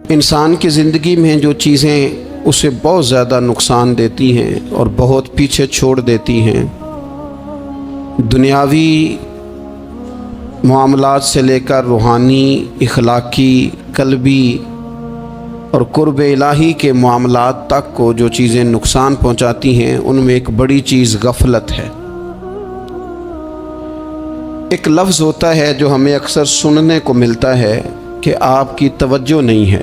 انسان کی زندگی میں جو چیزیں اسے بہت زیادہ نقصان دیتی ہیں اور بہت پیچھے چھوڑ دیتی ہیں، دنیاوی معاملات سے لے کر روحانی، اخلاقی، قلبی اور قرب الہی کے معاملات تک کو جو چیزیں نقصان پہنچاتی ہیں، ان میں ایک بڑی چیز غفلت ہے۔ ایک لفظ ہوتا ہے جو ہمیں اکثر سننے کو ملتا ہے کہ آپ کی توجہ نہیں ہے۔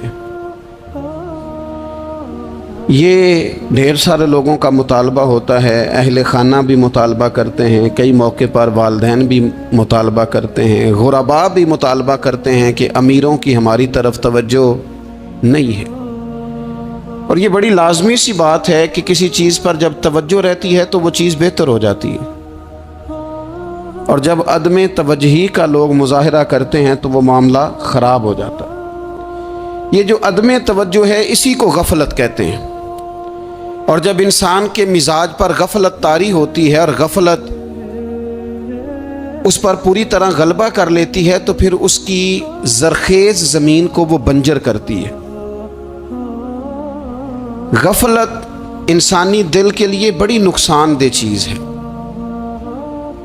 یہ ڈھیر سارے لوگوں کا مطالبہ ہوتا ہے، اہل خانہ بھی مطالبہ کرتے ہیں، کئی موقع پر والدین بھی مطالبہ کرتے ہیں، غرباء بھی مطالبہ کرتے ہیں کہ امیروں کی ہماری طرف توجہ نہیں ہے۔ اور یہ بڑی لازمی سی بات ہے کہ کسی چیز پر جب توجہ رہتی ہے تو وہ چیز بہتر ہو جاتی ہے، اور جب عدم توجہی کا لوگ مظاہرہ کرتے ہیں تو وہ معاملہ خراب ہو جاتا ہے۔ یہ جو عدم توجہ ہے اسی کو غفلت کہتے ہیں، اور جب انسان کے مزاج پر غفلت طاری ہوتی ہے اور غفلت اس پر پوری طرح غلبہ کر لیتی ہے تو پھر اس کی زرخیز زمین کو وہ بنجر کرتی ہے۔ غفلت انسانی دل کے لیے بڑی نقصان دہ چیز ہے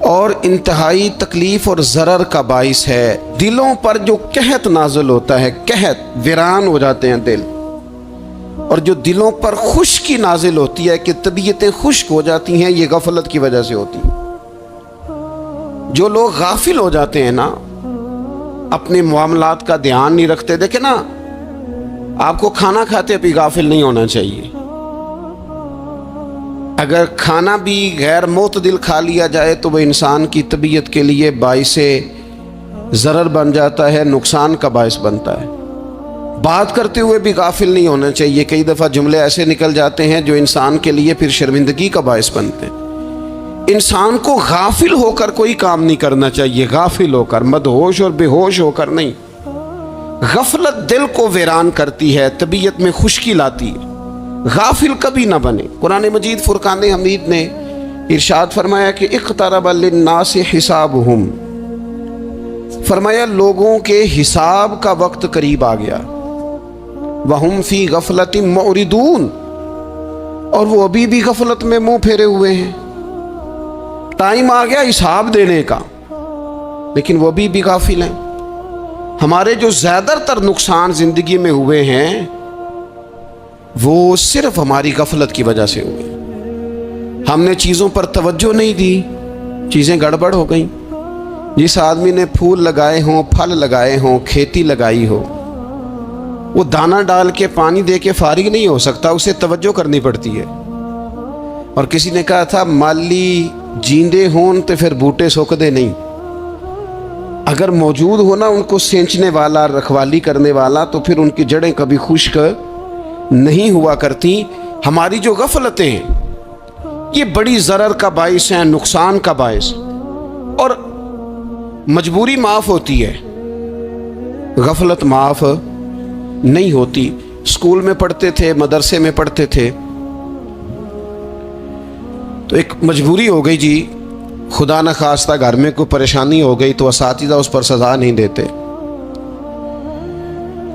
اور انتہائی تکلیف اور ضرر کا باعث ہے۔ دلوں پر جو قحط نازل ہوتا ہے، قحط، ویران ہو جاتے ہیں دل، اور جو دلوں پر خشکی نازل ہوتی ہے کہ طبیعتیں خشک ہو جاتی ہیں، یہ غفلت کی وجہ سے ہوتی ہے۔ جو لوگ غافل ہو جاتے ہیں نا، اپنے معاملات کا دھیان نہیں رکھتے، دیکھیں نا، آپ کو کھانا کھاتے بھی غافل نہیں ہونا چاہیے۔ اگر کھانا بھی غیر معتدل کھا لیا جائے تو وہ انسان کی طبیعت کے لیے باعث ضرر بن جاتا ہے، نقصان کا باعث بنتا ہے۔ بات کرتے ہوئے بھی غافل نہیں ہونا چاہیے، کئی دفعہ جملے ایسے نکل جاتے ہیں جو انسان کے لیے پھر شرمندگی کا باعث بنتے ہیں۔ انسان کو غافل ہو کر کوئی کام نہیں کرنا چاہیے، غافل ہو کر، مدہوش اور بے ہوش ہو کر نہیں۔ غفلت دل کو ویران کرتی ہے، طبیعت میں خشکی لاتی ہے۔ غافل کبھی نہ بنے۔ قرآن مجید فرقان حمید نے ارشاد فرمایا کہ اقترب للناس حسابہم، فرمایا لوگوں کے حساب کا وقت قریب آ گیا، وہم فی غفلت معرضون، اور وہ ابھی بھی غفلت میں منہ پھیرے ہوئے ہیں۔ ٹائم آ گیا حساب دینے کا، لیکن وہ ابھی بھی غافل ہیں۔ ہمارے جو زیادہ تر نقصان زندگی میں ہوئے ہیں وہ صرف ہماری غفلت کی وجہ سے ہوئے۔ ہم نے چیزوں پر توجہ نہیں دی، چیزیں گڑبڑ ہو گئیں۔ جس آدمی نے پھول لگائے ہوں، پھل لگائے ہوں، کھیتی لگائی ہو، وہ دانہ ڈال کے پانی دے کے فارغ نہیں ہو سکتا، اسے توجہ کرنی پڑتی ہے۔ اور کسی نے کہا تھا مالی جیندے ہون تو پھر بوٹے سوکدے نہیں، اگر موجود ہونا ان کو سینچنے والا، رکھوالی کرنے والا، تو پھر ان کی جڑیں کبھی خشک نہیں ہوا کرتی۔ ہماری جو غفلتیں ہیں یہ بڑی ضرر کا باعث ہیں، نقصان کا باعث، اور مجبوری معاف ہوتی ہے، غفلت معاف نہیں ہوتی۔ اسکول میں پڑھتے تھے، مدرسے میں پڑھتے تھے، تو ایک مجبوری ہو گئی جی، خدا نہ خواستہ گھر میں کوئی پریشانی ہو گئی تو اساتذہ اس پر سزا نہیں دیتے۔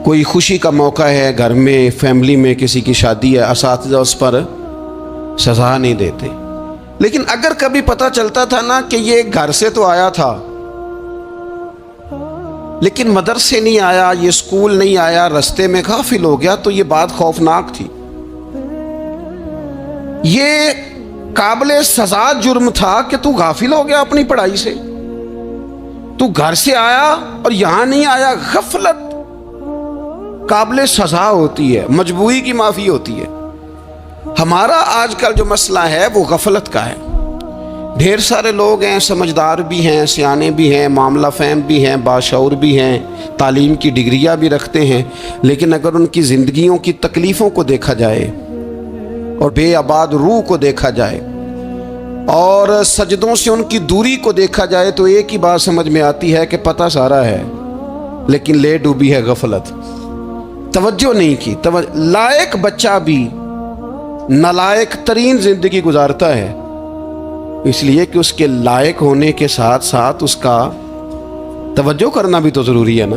کوئی خوشی کا موقع ہے گھر میں، فیملی میں کسی کی شادی ہے، اساتذہ اس پر سزا نہیں دیتے۔ لیکن اگر کبھی پتہ چلتا تھا نا کہ یہ گھر سے تو آیا تھا لیکن مدرسے نہیں آیا، یہ اسکول نہیں آیا، رستے میں غافل ہو گیا، تو یہ بات خوفناک تھی۔ یہ قابل سزا جرم تھا کہ تو غافل ہو گیا اپنی پڑھائی سے، تو گھر سے آیا اور یہاں نہیں آیا۔ غفلت قابل سزا ہوتی ہے، مجبوری کی معافی ہوتی ہے۔ ہمارا آج کل جو مسئلہ ہے وہ غفلت کا ہے۔ ڈھیر سارے لوگ ہیں، سمجھدار بھی ہیں، سیانے بھی ہیں، معاملہ فہم بھی ہیں، باشعور بھی ہیں، تعلیم کی ڈگریاں بھی رکھتے ہیں، لیکن اگر ان کی زندگیوں کی تکلیفوں کو دیکھا جائے اور بے آباد روح کو دیکھا جائے اور سجدوں سے ان کی دوری کو دیکھا جائے تو ایک ہی بات سمجھ میں آتی ہے کہ پتہ سارا ہے لیکن لے ڈوبی ہے غفلت، توجہ نہیں کی۔ لائق بچہ بھی نالائق ترین زندگی گزارتا ہے، اس لیے کہ اس کے لائق ہونے کے ساتھ ساتھ اس کا توجہ کرنا بھی تو ضروری ہے نا۔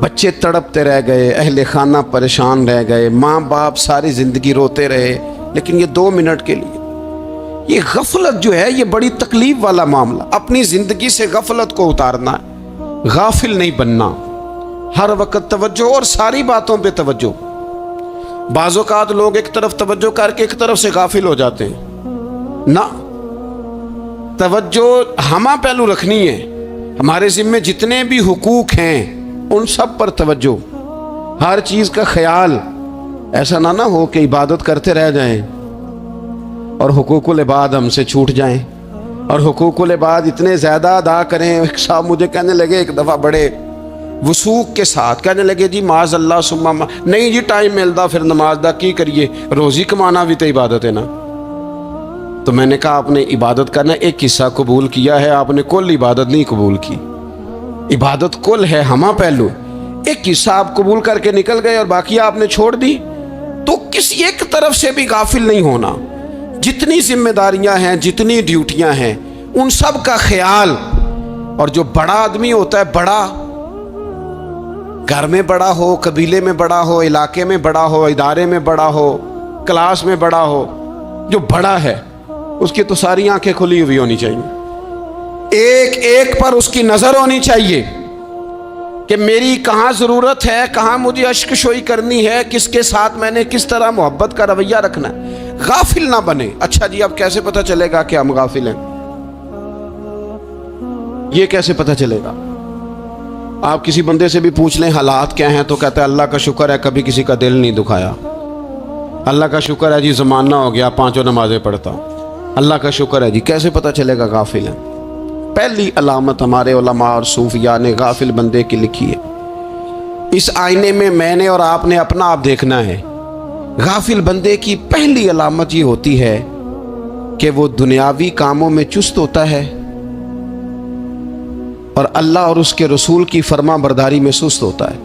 بچے تڑپتے رہ گئے، اہل خانہ پریشان رہ گئے، ماں باپ ساری زندگی روتے رہے، لیکن یہ 2 منٹ کے لیے یہ غفلت جو ہے یہ بڑی تکلیف والا معاملہ۔ اپنی زندگی سے غفلت کو اتارنا ہے، غافل نہیں بننا، ہر وقت توجہ اور ساری باتوں پہ توجہ۔ بعض اوقات لوگ ایک طرف توجہ کر کے ایک طرف سے غافل ہو جاتے ہیں، نہ، توجہ ہمہ پہلو رکھنی ہے۔ ہمارے ذمے جتنے بھی حقوق ہیں ان سب پر توجہ، ہر چیز کا خیال، ایسا نہ ہو کہ عبادت کرتے رہ جائیں اور حقوق العباد ہم سے چھوٹ جائیں، اور حقوق العباد اتنے زیادہ ادا کریں۔ ایک صاحب مجھے کہنے لگے ایک دفعہ بڑے وثوق کے ساتھ کہنے لگے جی معاذ اللہ ثم نہیں جی ٹائم ملتا پھر نماز دا کی کریے، روزی کمانا بھی تو عبادت ہے نا۔ تو میں نے کہا آپ نے عبادت کرنا ایک حصہ قبول کیا ہے، آپ نے کل عبادت نہیں قبول کی۔ عبادت کل ہے، ہمہ پہلو، ایک حصہ آپ قبول کر کے نکل گئے اور باقی آپ نے چھوڑ دی۔ تو کسی ایک طرف سے بھی غافل نہیں ہونا، جتنی ذمہ داریاں ہیں، جتنی ڈیوٹیاں ہیں، ان سب کا خیال۔ اور جو بڑا آدمی ہوتا ہے، بڑا گھر میں بڑا ہو، قبیلے میں بڑا ہو، علاقے میں بڑا ہو، ادارے میں بڑا ہو، کلاس میں بڑا ہو، جو بڑا ہے اس کی تو ساری آنکھیں کھلی ہوئی ہونی چاہیے، ایک ایک پر اس کی نظر ہونی چاہیے کہ میری کہاں ضرورت ہے، کہاں مجھے اشک شوئی کرنی ہے، کس کے ساتھ میں نے کس طرح محبت کا رویہ رکھنا ہے، غافل نہ بنے۔ اچھا جی اب کیسے پتہ چلے گا کہ ہم غافل ہیں؟ یہ کیسے پتہ چلے گا؟ آپ کسی بندے سے بھی پوچھ لیں حالات کیا ہیں تو کہتا ہے اللہ کا شکر ہے کبھی کسی کا دل نہیں دکھایا، اللہ کا شکر ہے جی زمانہ ہو گیا 5 نمازیں پڑھتا ہوں، اللہ کا شکر ہے جی۔ کیسے پتہ چلے گا غافل ہیں؟ پہلی علامت ہمارے علماء اور صوفیاء نے غافل بندے کی لکھی ہے، اس آئینے میں نے اور آپ نے اپنا آپ دیکھنا ہے۔ غافل بندے کی پہلی علامت یہ ہوتی ہے کہ وہ دنیاوی کاموں میں چست ہوتا ہے اور اللہ اور اس کے رسول کی فرما برداری میں سست ہوتا ہے۔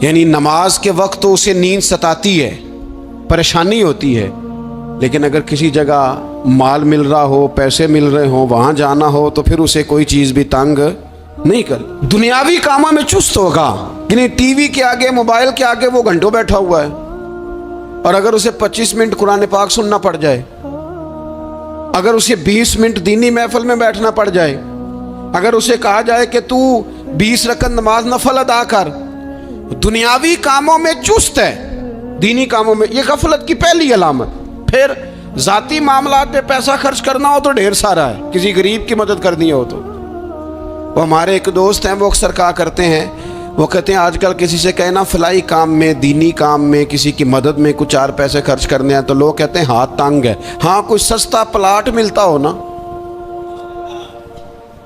یعنی نماز کے وقت تو اسے نیند ستاتی ہے، پریشانی ہوتی ہے، لیکن اگر کسی جگہ مال مل رہا ہو، پیسے مل رہے ہوں، وہاں جانا ہو تو پھر اسے کوئی چیز بھی تنگ نہیں کر۔ دنیاوی کاموں میں چست ہوگا، یعنی ٹی وی کے آگے، موبائل کے آگے وہ گھنٹوں بیٹھا ہوا ہے، اور اگر اسے 25 منٹ قرآن پاک سننا پڑ جائے، اگر اسے 20 منٹ دینی محفل میں بیٹھنا پڑ جائے، اگر اسے کہا جائے کہ تو 20 رکعت نماز نفل ادا کر، دنیاوی کاموں میں چست ہے، دینی کاموں میں، یہ غفلت کی پہلی علامت۔ پھر ذاتی معاملات پہ پیسہ خرچ کرنا ہو تو ڈھیر سارا ہے، کسی غریب کی مدد کرنی ہو تو۔ وہ ہمارے ایک دوست ہیں، وہ اکثر کہا کرتے ہیں، وہ کہتے ہیں آج کل کسی سے کہنا فلائی کام میں، دینی کام میں، کسی کی مدد میں کچھ 4 پیسے خرچ کرنے ہیں تو لوگ کہتے ہیں ہاتھ تنگ ہے۔ ہاں کوئی سستا پلاٹ ملتا ہو نا،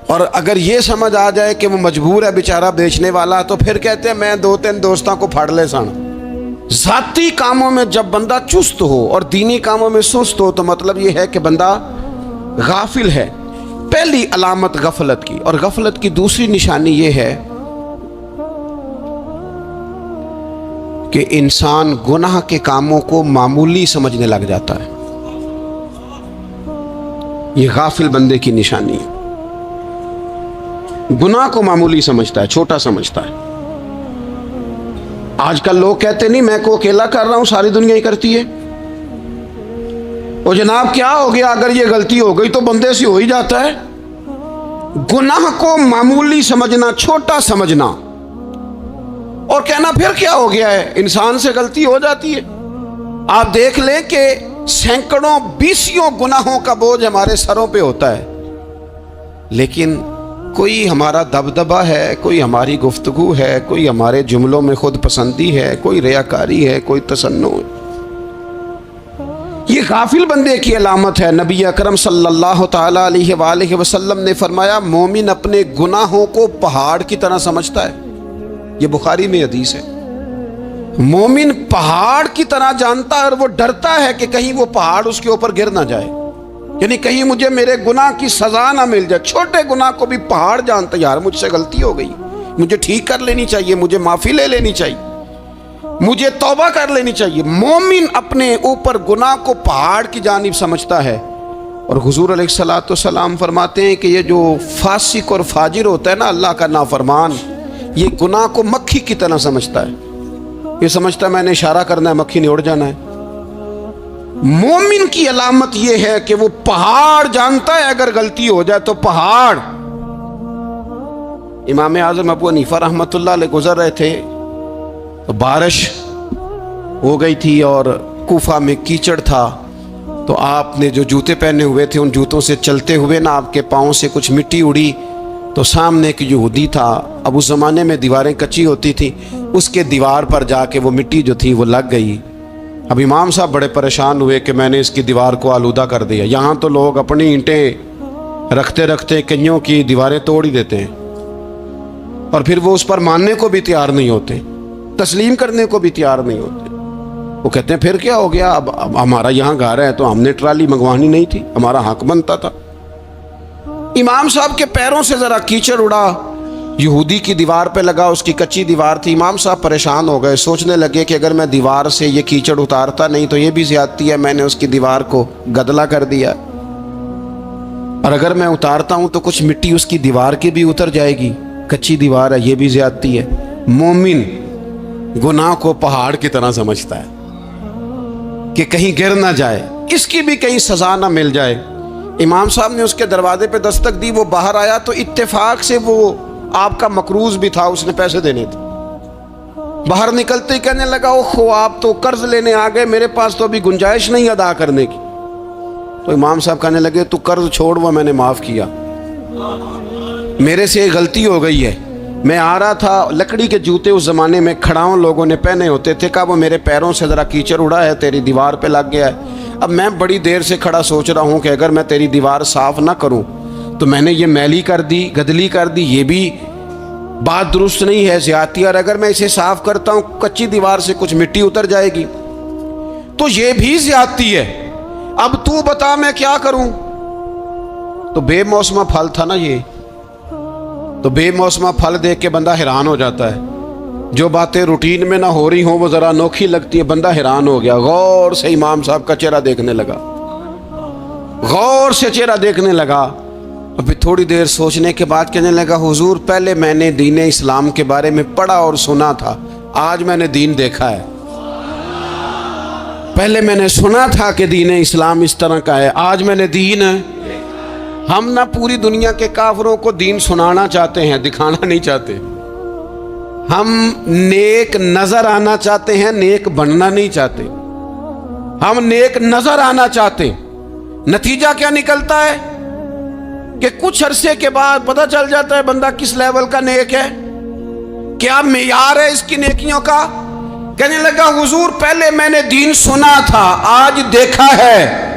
اور اگر یہ سمجھ آ جائے کہ وہ مجبور ہے بیچارہ بیچنے والا، تو پھر کہتے ہیں میں 2-3 دوستوں کو پھاڑ لے سن۔ ذاتی کاموں میں جب بندہ چست ہو اور دینی کاموں میں سست ہو تو مطلب یہ ہے کہ بندہ غافل ہے۔ پہلی علامت غفلت کی۔ اور غفلت کی دوسری نشانی یہ ہے کہ انسان گناہ کے کاموں کو معمولی سمجھنے لگ جاتا ہے، یہ غافل بندے کی نشانی ہے۔ گناہ کو معمولی سمجھتا ہے، چھوٹا سمجھتا ہے۔ آج کل لوگ کہتے نہیں میں کو اکیلا کر رہا ہوں، ساری دنیا ہی کرتی ہے۔ وہ جناب کیا ہو گیا، اگر یہ غلطی ہو گئی تو بندے سے ہو ہی جاتا ہے۔ گناہ کو معمولی سمجھنا، چھوٹا سمجھنا، اور کہنا پھر کیا ہو گیا ہے، انسان سے غلطی ہو جاتی ہے۔ آپ دیکھ لیں کہ سینکڑوں بیسیوں گناہوں کا بوجھ ہمارے سروں پہ ہوتا ہے، لیکن کوئی ہمارا دبدبہ ہے، کوئی ہماری گفتگو ہے، کوئی ہمارے جملوں میں خود پسندی ہے، کوئی ریاکاری ہے، کوئی تصنع ہے۔ یہ غافل بندے کی علامت ہے۔ نبی اکرم صلی اللہ تعالی علیہ وآلہ وسلم نے فرمایا مومن اپنے گناہوں کو پہاڑ کی طرح سمجھتا ہے، یہ بخاری میں حدیث ہے۔ مومن پہاڑ کی طرح جانتا ہے اور وہ ڈرتا ہے کہ کہیں وہ پہاڑ اس کے اوپر گر نہ جائے، یعنی کہیں مجھے میرے گناہ کی سزا نہ مل جائے۔ چھوٹے گناہ کو بھی پہاڑ جانتا ہے، یار مجھ سے غلطی ہو گئی، مجھے ٹھیک کر لینی چاہیے، مجھے معافی لے لینی چاہیے، مجھے توبہ کر لینی چاہیے۔ مومن اپنے اوپر گناہ کو پہاڑ کی جانب سمجھتا ہے۔ اور حضور علیہ الصلوۃ والسلام فرماتے ہیں کہ یہ جو فاسق اور فاجر ہوتا ہے نا، اللہ کا نافرمان، یہ گناہ کو مکھی کی طرح سمجھتا ہے، یہ سمجھتا ہے میں نے اشارہ کرنا ہے مکھی نے اڑ جانا ہے۔ مومن کی علامت یہ ہے کہ وہ پہاڑ جانتا ہے اگر غلطی ہو جائے تو پہاڑ۔ امام اعظم ابو حنیفہ رحمۃ اللہ علیہ گزر رہے تھے تو بارش ہو گئی تھی اور کوفہ میں کیچڑ تھا، تو آپ نے جو جوتے پہنے ہوئے تھے ان جوتوں سے چلتے ہوئے نا آپ کے پاؤں سے کچھ مٹی اڑی، تو سامنے ایک یہودی تھا، اب اس زمانے میں دیواریں کچی ہوتی تھی، اس کے دیوار پر جا کے وہ مٹی جو تھی وہ لگ گئی۔ اب امام صاحب بڑے پریشان ہوئے کہ میں نے اس کی دیوار کو آلودہ کر دیا۔ یہاں تو لوگ اپنی اینٹیں رکھتے رکھتے کئیوں کی دیواریں توڑ ہی دیتے ہیں، اور پھر وہ اس پر ماننے کو بھی تیار نہیں ہوتے، تسلیم کرنے کو بھی تیار نہیں ہوتے۔ وہ کہتے ہیں پھر کیا ہو گیا، اب ہمارا یہاں گھر ہے تو ہم نے ٹرالی منگوانی نہیں تھی، ہمارا حق بنتا تھا۔ امام صاحب کے پیروں سے ذرا کیچڑ اڑا، یہودی کی دیوار پہ لگا، اس کی کچی دیوار تھی۔ امام صاحب پریشان ہو گئے، سوچنے لگے کہ اگر میں دیوار سے یہ کیچڑ اتارتا نہیں تو یہ بھی زیادتی ہے، میں نے اس کی دیوار کو گدلا کر دیا، اور اگر میں اتارتا ہوں تو کچھ مٹی اس کی دیوار کی بھی اتر جائے گی، کچی دیوار ہے، یہ بھی زیادتی ہے۔ مومن گناہ کو پہاڑ کی طرح سمجھتا ہے کہ کہیں گر نہ جائے، اس کی بھی کہیں سزا نہ مل جائے۔ امام صاحب نے اس کے دروازے پہ دستک دی، وہ باہر آیا تو اتفاق سے وہ آپ کا مقروض بھی تھا، اس نے پیسے دینے تھے۔ باہر نکلتے ہی کہنے لگا اوہو آپ تو قرض لینے آ گئے، میرے پاس تو ابھی گنجائش نہیں ادا کرنے کی۔ تو امام صاحب کہنے لگے تو قرض چھوڑ، وہ میں نے معاف کیا، میرے سے ایک غلطی ہو گئی ہے۔ میں آ رہا تھا، لکڑی کے جوتے اس زمانے میں کھڑاؤں لوگوں نے پہنے ہوتے تھے، کہا وہ میرے پیروں سے ذرا کیچڑ اڑا ہے، تیری دیوار پہ لگ گیا ہے۔ اب میں بڑی دیر سے کھڑا سوچ رہا ہوں کہ اگر میں تیری دیوار صاف نہ کروں تو میں نے یہ میلی کر دی، گدلی کر دی، یہ بھی بات درست نہیں ہے، زیادتی، اور اگر میں اسے صاف کرتا ہوں کچی دیوار سے کچھ مٹی اتر جائے گی تو یہ بھی زیادتی ہے، اب تو بتا میں کیا کروں۔ تو بے موسمہ پھل تھا نا یہ، تو بے موسمہ پھل دیکھ کے بندہ حیران ہو جاتا ہے، جو باتیں روٹین میں نہ ہو رہی ہوں وہ ذرا انوکھی لگتی ہیں، بندہ حیران ہو گیا، غور سے امام صاحب کا چہرہ دیکھنے لگا، غور سے چہرہ دیکھنے لگا۔ ابھی تھوڑی دیر سوچنے کے بعد کہنے لگا حضور پہلے میں نے دین اسلام کے بارے میں پڑھا اور سنا تھا، آج میں نے دین دیکھا ہے۔ پہلے میں نے سنا تھا کہ دین اسلام اس طرح کا ہے، آج میں نے دین۔ ہم نہ پوری دنیا کے کافروں کو دین سنانا چاہتے ہیں، دکھانا نہیں چاہتے۔ ہم نیک نظر آنا چاہتے ہیں، نیک بننا نہیں چاہتے۔ ہم نیک نظر آنا چاہتے ہیں، نتیجہ کیا نکلتا ہے کہ کچھ عرصے کے بعد پتہ چل جاتا ہے بندہ کس لیول کا نیک ہے، کیا معیار ہے اس کی نیکیوں کا۔ کہنے لگا حضور پہلے میں نے دین سنا تھا، آج دیکھا ہے۔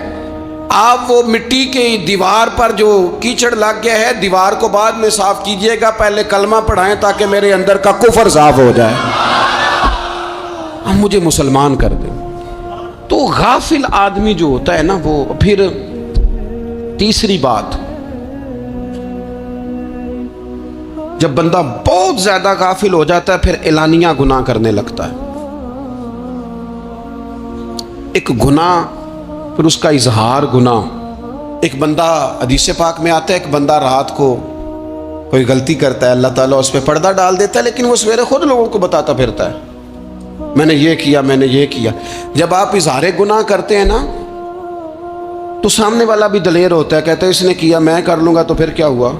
آپ وہ مٹی کی دیوار پر جو کیچڑ لگ گیا ہے، دیوار کو بعد میں صاف کیجئے گا، پہلے کلمہ پڑھائیں تاکہ میرے اندر کا کفر صاف ہو جائے، ہم مجھے مسلمان کر دیں۔ تو غافل آدمی جو ہوتا ہے نا، وہ پھر تیسری بات، جب بندہ بہت زیادہ غافل ہو جاتا ہے پھر اعلانیہ گناہ کرنے لگتا ہے۔ ایک گناہ پھر اس کا اظہار گناہ۔ ایک بندہ حدیث پاک میں آتا ہے، ایک بندہ رات کو کوئی غلطی کرتا ہے، اللہ تعالیٰ اس پہ پردہ ڈال دیتا ہے، لیکن وہ سویرے خود لوگوں کو بتاتا پھرتا ہے میں نے یہ کیا، میں نے یہ کیا۔ جب آپ اظہار گناہ کرتے ہیں نا تو سامنے والا بھی دلیر ہوتا ہے، کہتا ہے اس نے کیا میں کر لوں گا تو پھر کیا ہوا۔